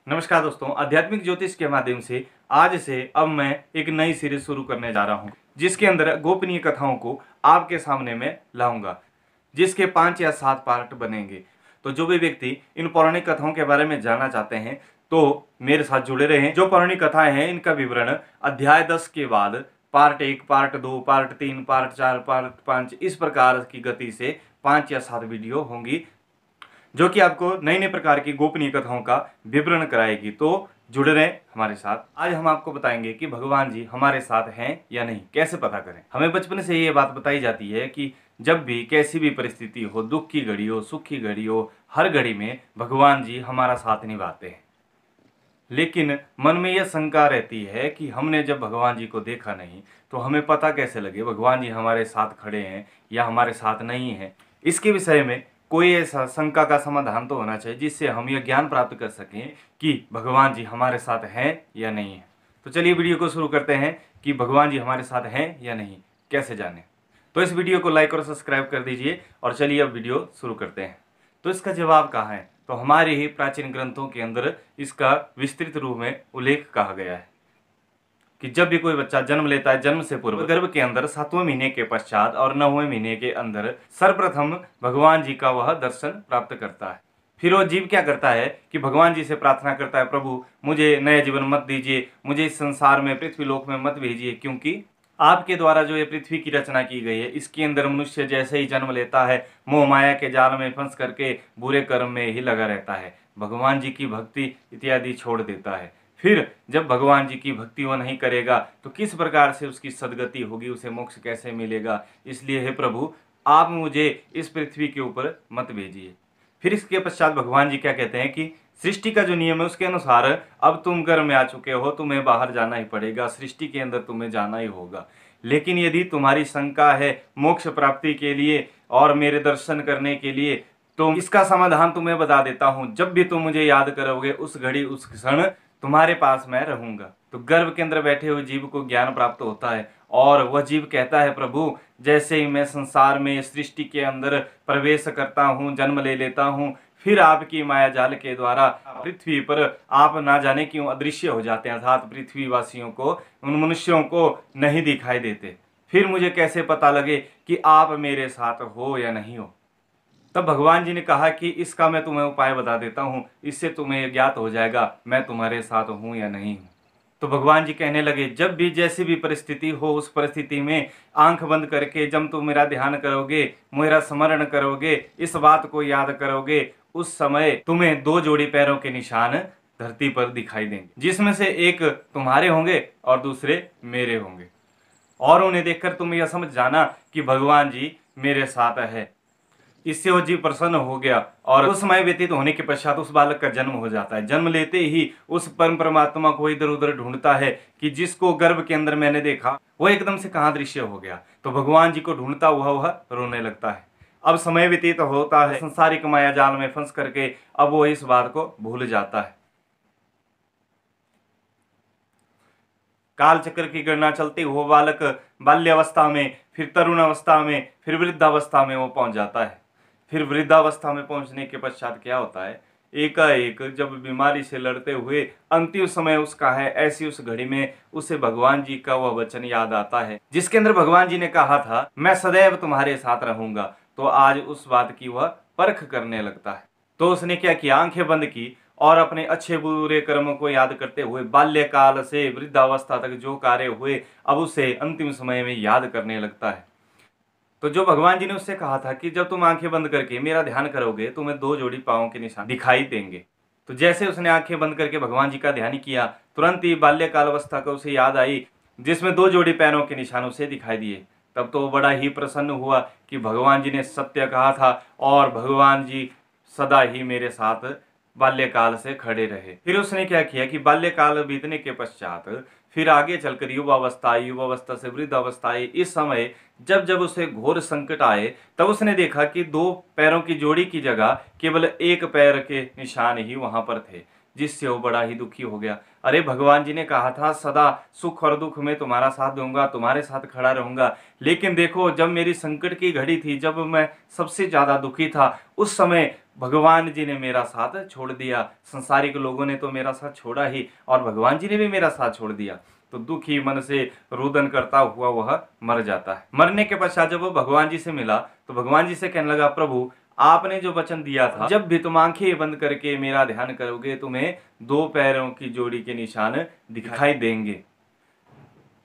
नमस्कार दोस्तों, आध्यात्मिक ज्योतिष के माध्यम से आज से अब मैं एक नई सीरीज शुरू करने जा रहा हूं, जिसके अंदर गोपनीय कथाओं को आपके सामने में लाऊंगा, जिसके 5 या 7 पार्ट बनेंगे। तो जो भी व्यक्ति इन पौराणिक कथाओं के बारे में जानना चाहते हैं तो मेरे साथ जुड़े रहें। जो पौराणिक कथाएं हैं इनका विवरण अध्याय 10 के बाद part 1, part 2, part 3, part 4, part 5 इस प्रकार की गति से 5 या 7 वीडियो होंगी, जो कि आपको नई नई प्रकार की गोपनीय कथाओं का विवरण कराएगी। तो जुड़े रहें हमारे साथ। आज हम आपको बताएंगे कि भगवान जी हमारे साथ हैं या नहीं, कैसे पता करें। हमें बचपन से ये बात बताई जाती है कि जब भी कैसी भी परिस्थिति हो, दुख की घड़ी हो, सुख की घड़ी हो, हर घड़ी में भगवान जी हमारा साथ निभाते हैं। लेकिन मन में यह शंका रहती है कि हमने जब भगवान जी को देखा नहीं तो हमें पता कैसे लगे भगवान जी हमारे साथ खड़े हैं या हमारे साथ नहीं है। इसके विषय में कोई ऐसा शंका का समाधान तो होना चाहिए जिससे हम यह ज्ञान प्राप्त कर सकें कि भगवान जी हमारे साथ हैं या नहीं है। तो चलिए वीडियो को शुरू करते हैं कि भगवान जी हमारे साथ हैं या नहीं, कैसे जानें। तो इस वीडियो को लाइक और सब्सक्राइब कर दीजिए और चलिए अब वीडियो शुरू करते हैं। तो इसका जवाब कहाँ है? तो हमारे ही प्राचीन ग्रंथों के अंदर इसका विस्तृत रूप में उल्लेख कहा गया है कि जब भी कोई बच्चा जन्म लेता है, जन्म से पूर्व गर्भ के अंदर 7वें महीने के पश्चात और 9वें महीने के अंदर सर्वप्रथम भगवान जी का वह दर्शन प्राप्त करता है। फिर वो जीव क्या करता है कि भगवान जी से प्रार्थना करता है, प्रभु मुझे नया जीवन मत दीजिए, मुझे इस संसार में पृथ्वी लोक में मत भेजिए, क्योंकि आपके द्वारा जो ये पृथ्वी की रचना की गई है इसके अंदर मनुष्य जैसे ही जन्म लेता है मोह माया के जाल में फंस करके बुरे कर्म में ही लगा रहता है, भगवान जी की भक्ति इत्यादि छोड़ देता है। फिर जब भगवान जी की भक्ति वो नहीं करेगा तो किस प्रकार से उसकी सदगति होगी, उसे मोक्ष कैसे मिलेगा। इसलिए हे प्रभु आप मुझे इस पृथ्वी के ऊपर मत भेजिए। फिर इसके पश्चात भगवान जी क्या कहते हैं कि सृष्टि का जो नियम है उसके अनुसार अब तुम गर्भ में आ चुके हो, तुम्हें बाहर जाना ही पड़ेगा, सृष्टि के अंदर तुम्हें जाना ही होगा। लेकिन यदि तुम्हारी शंका है मोक्ष प्राप्ति के लिए और मेरे दर्शन करने के लिए, तो इसका समाधान तुम्हें बता देता हूं। जब भी तुम मुझे याद करोगे उस घड़ी उस क्षण तुम्हारे पास मैं रहूंगा। तो गर्भ के अंदर बैठे हुए जीव को ज्ञान प्राप्त होता है और वह जीव कहता है, प्रभु जैसे ही मैं संसार में सृष्टि के अंदर प्रवेश करता हूँ, जन्म ले लेता हूँ, फिर आपकी माया जाल के द्वारा पृथ्वी पर आप ना जाने क्यों अदृश्य हो जाते हैं, अर्थात पृथ्वी वासियों को, उन मनुष्यों को नहीं दिखाई देते। फिर मुझे कैसे पता लगे कि आप मेरे साथ हो या नहीं हो। तब भगवान जी ने कहा कि इसका मैं तुम्हें उपाय बता देता हूँ, इससे तुम्हें ज्ञात हो जाएगा मैं तुम्हारे साथ हूँ या नहीं हूँ। तो भगवान जी कहने लगे, जब भी जैसी भी परिस्थिति हो उस परिस्थिति में आंख बंद करके जब तुम मेरा ध्यान करोगे, मेरा स्मरण करोगे, इस बात को याद करोगे, उस समय तुम्हें 2 जोड़ी पैरों के निशान धरती पर दिखाई देंगे, जिसमें से एक तुम्हारे होंगे और दूसरे मेरे होंगे। और उन्हें देखकर तुम यह समझ जाना कि भगवान जी मेरे साथ है। इससे वो जीव प्रसन्न हो गया और उस समय व्यतीत होने के पश्चात उस बालक का जन्म हो जाता है। जन्म लेते ही उस परम परमात्मा को इधर उधर ढूंढता है कि जिसको गर्भ के अंदर मैंने देखा वो एकदम से कहाँ दृश्य हो गया। तो भगवान जी को ढूंढता हुआ वह रोने लगता है। अब समय व्यतीत होता है, संसारिक माया जाल में फंस करके अब वो इस बात को भूल जाता है। काल चक्र की गणना चलते हुए बालक बाल्यावस्था में, फिर तरुण अवस्था में, फिर वृद्धावस्था में वो पहुंच जाता है। फिर वृद्धावस्था में पहुंचने के पश्चात क्या होता है, एकाएक जब बीमारी से लड़ते हुए अंतिम समय उसका है, ऐसी उस घड़ी में उसे भगवान जी का वह वचन याद आता है जिसके अंदर भगवान जी ने कहा था मैं सदैव तुम्हारे साथ रहूंगा। तो आज उस बात की वह परख करने लगता है। तो उसने क्या किया, आंखें बंद की और अपने अच्छे बुरे कर्मों को याद करते हुए बाल्यकाल से वृद्धावस्था तक जो कार्य हुए अब उसे अंतिम समय में याद करने लगता है। तो जो भगवान जी ने उससे कहा था कि जब तुम आंखें बंद करके मेरा ध्यान करोगे तुम्हें 2 जोड़ी पांवों के निशान दिखाई देंगे। तो जैसे उसने आंखें बंद करके भगवान जी का ध्यान किया, तुरंत ही बाल्यकाल अवस्था को उसे याद आई जिसमें 2 जोड़ी पैरों के निशान उसे दिखाई दिए। तब तो बड़ा ही प्रसन्न हुआ कि भगवान जी ने सत्य कहा था और भगवान जी सदा ही मेरे साथ बाल्यकाल से खड़े रहे। फिर उसने क्या किया कि बाल्यकाल बीतने के पश्चात फिर आगे चलकर युवावस्था आई, युवावस्था से वृद्धावस्था आई। इस समय जब जब उसे घोर संकट आए तब उसने देखा कि 2 पैरों की जोड़ी की जगह केवल 1 पैर के निशान ही वहां पर थे। जिससे वो बड़ा ही दुखी हो गया। अरे भगवान जी ने कहा था सदा सुख और दुख में तुम्हारा साथ दूंगा, तुम्हारे साथ खड़ा रहूंगा, लेकिन देखो जब मेरी संकट की घड़ी थी, जब मैं सबसे ज्यादा दुखी था, उस समय भगवान जी ने मेरा साथ छोड़ दिया। संसारिक लोगों ने तो मेरा साथ छोड़ा ही, और भगवान जी ने भी मेरा साथ छोड़ दिया। तो दुखी मन से रुदन करता हुआ वह मर जाता है। मरने के पश्चात जब वो भगवान जी से मिला तो भगवान जी से कहने लगा, प्रभु आपने जो वचन दिया था, जब भी तुम आंखें बंद करके मेरा ध्यान करोगे तुम्हें 2 पैरों की जोड़ी के निशान दिखाई देंगे।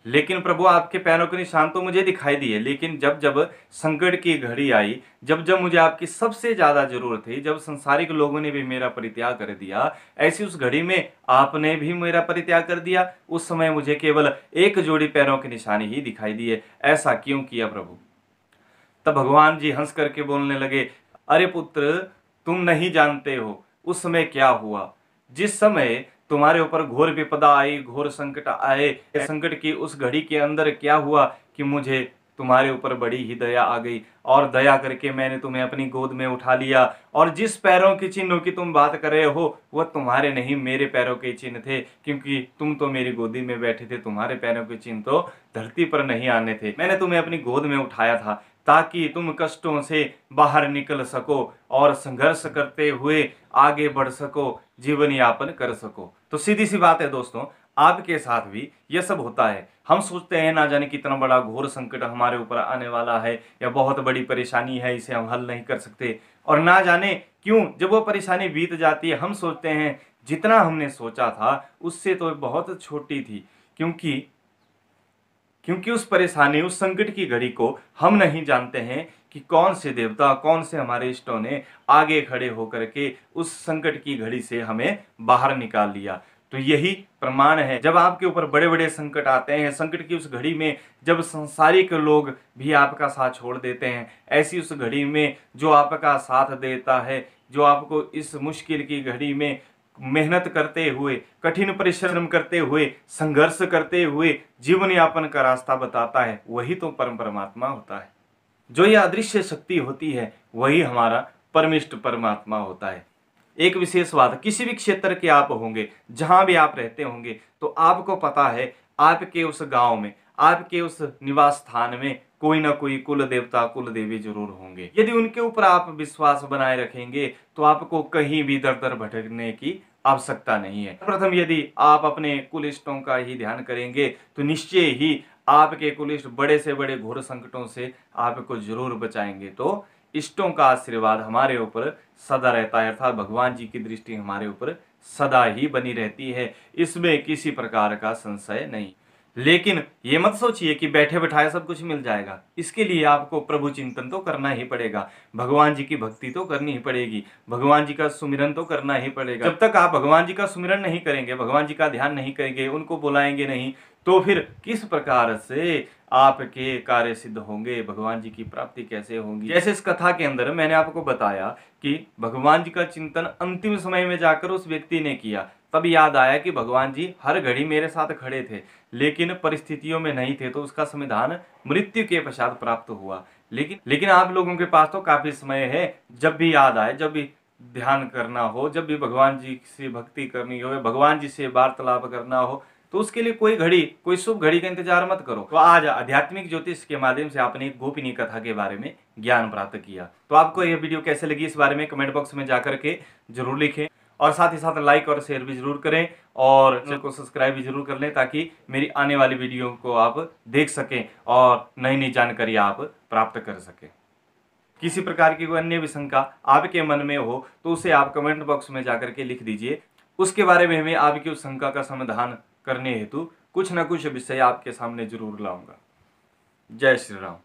लेकिन प्रभु आपके पैरों के निशान तो मुझे दिखाई दिए, लेकिन जब जब संकट की घड़ी आई, जब जब मुझे आपकी सबसे ज्यादा जरूरत थी, जब संसारिक लोगों ने भी मेरा परित्याग कर दिया, ऐसी उस घड़ी में आपने भी मेरा परित्याग कर दिया। उस समय मुझे केवल 1 जोड़ी पैरों के निशान ही दिखाई दिए, ऐसा क्यों किया प्रभु? तब भगवान जी हंस करके बोलने लगे, अरे पुत्र तुम नहीं जानते हो उस समय क्या हुआ। जिस समय तुम्हारे ऊपर घोर विपदा आई, घोर संकट आए, संकट की उस घड़ी के अंदर क्या हुआ कि मुझे तुम्हारे ऊपर बड़ी ही दया आ गई, और दया करके मैंने तुम्हें अपनी गोद में उठा लिया। और जिस पैरों के चिन्हों की तुम बात कर रहे हो वह तुम्हारे नहीं, मेरे पैरों के चिन्ह थे, क्योंकि तुम तो मेरी गोदी में बैठे थे। तुम्हारे पैरों के चिन्ह तो धरती पर नहीं आने थे। मैंने तुम्हें अपनी गोद में उठाया था ताकि तुम कष्टों से बाहर निकल सको और संघर्ष करते हुए आगे बढ़ सको, जीवन यापन कर सको। तो सीधी सी बात है दोस्तों, आपके साथ भी यह सब होता है। हम सोचते हैं ना जाने कितना बड़ा घोर संकट हमारे ऊपर आने वाला है, या बहुत बड़ी परेशानी है, इसे हम हल नहीं कर सकते। और ना जाने क्यों जब वो परेशानी बीत जाती है हम सोचते हैं जितना हमने सोचा था उससे तो बहुत छोटी थी, क्योंकि उस परेशानी, उस संकट की घड़ी को हम नहीं जानते हैं कि कौन से देवता, कौन से हमारे इष्टों ने आगे खड़े होकर के उस संकट की घड़ी से हमें बाहर निकाल लिया। तो यही प्रमाण है, जब आपके ऊपर बड़े बड़े संकट आते हैं, संकट की उस घड़ी में जब संसारिक लोग भी आपका साथ छोड़ देते हैं, ऐसी उस घड़ी में जो आपका साथ देता है, जो आपको इस मुश्किल की घड़ी में मेहनत करते हुए, कठिन परिश्रम करते हुए, संघर्ष करते हुए जीवन यापन का रास्ता बताता है, वही तो परम परमात्मा होता है। जो यह अदृश्य शक्ति होती है वही हमारा परमिष्ट परमात्मा होता है। एक विशेष बात, किसी भी क्षेत्र के आप होंगे, जहां भी आप रहते होंगे, तो आपको पता है आपके उस गांव में, आपके उस निवास स्थान में कोई ना कोई कुल देवता, कुल देवी जरूर होंगे। यदि उनके ऊपर आप विश्वास बनाए रखेंगे तो आपको कहीं भी दर दर भटकने की आवश्यकता नहीं है। प्रथम यदि आप अपने कुल इष्टों का ही ध्यान करेंगे तो निश्चय ही आपके कुल इष्ट बड़े से बड़े घोर संकटों से आपको जरूर बचाएंगे। तो इष्टों का आशीर्वाद हमारे ऊपर सदा रहता है, अर्थात भगवान जी की दृष्टि हमारे ऊपर सदा ही बनी रहती है, इसमें किसी प्रकार का संशय नहीं। लेकिन ये मत सोचिए कि बैठे बैठाए सब कुछ मिल जाएगा। इसके लिए आपको प्रभु चिंतन तो करना ही पड़ेगा, भगवान जी की भक्ति तो करनी ही पड़ेगी, भगवान जी का सुमिरन तो करना ही पड़ेगा। जब तक आप भगवान जी का सुमिरन नहीं करेंगे, भगवान जी का ध्यान नहीं करेंगे, उनको बुलाएंगे नहीं, तो फिर किस प्रकार से आपके कार्य सिद्ध होंगे, भगवान जी की प्राप्ति कैसे होगी। जैसे इस कथा के अंदर मैंने आपको बताया कि भगवान जी का चिंतन अंतिम समय में जाकर उस व्यक्ति ने किया, तब याद आया कि भगवान जी हर घड़ी मेरे साथ खड़े थे, लेकिन परिस्थितियों में नहीं थे, तो उसका समाधान मृत्यु के पश्चात प्राप्त हुआ। लेकिन आप लोगों के पास तो काफी समय है, जब भी याद आए, जब भी ध्यान करना हो, जब भी भगवान जी से भक्ति करनी हो, भगवान जी से वार्तालाप करना हो, तो उसके लिए कोई घड़ी, कोई शुभ घड़ी का इंतजार मत करो। तो आज आध्यात्मिक ज्योतिष के माध्यम से आपने एक गोपनीय कथा के बारे में ज्ञान प्राप्त किया। तो आपको यह वीडियो कैसे लगी इस बारे में कमेंट बॉक्स में जाकर के जरूर लिखें, और साथ ही साथ लाइक और शेयर भी जरूर करें, और चैनल को सब्सक्राइब भी जरूर कर लें, ताकि मेरी आने वाली वीडियो को आप देख सकें और नई नई जानकारी आप प्राप्त कर सकें। किसी प्रकार की कोई अन्य विशंका आपके मन में हो तो उसे आप कमेंट बॉक्स में जाकर के लिख दीजिए। उसके बारे में मैं आपकी उस शंका का समाधान करने हेतु कुछ न कुछ विषय आपके सामने जरूर लाऊंगा। जय श्री राम।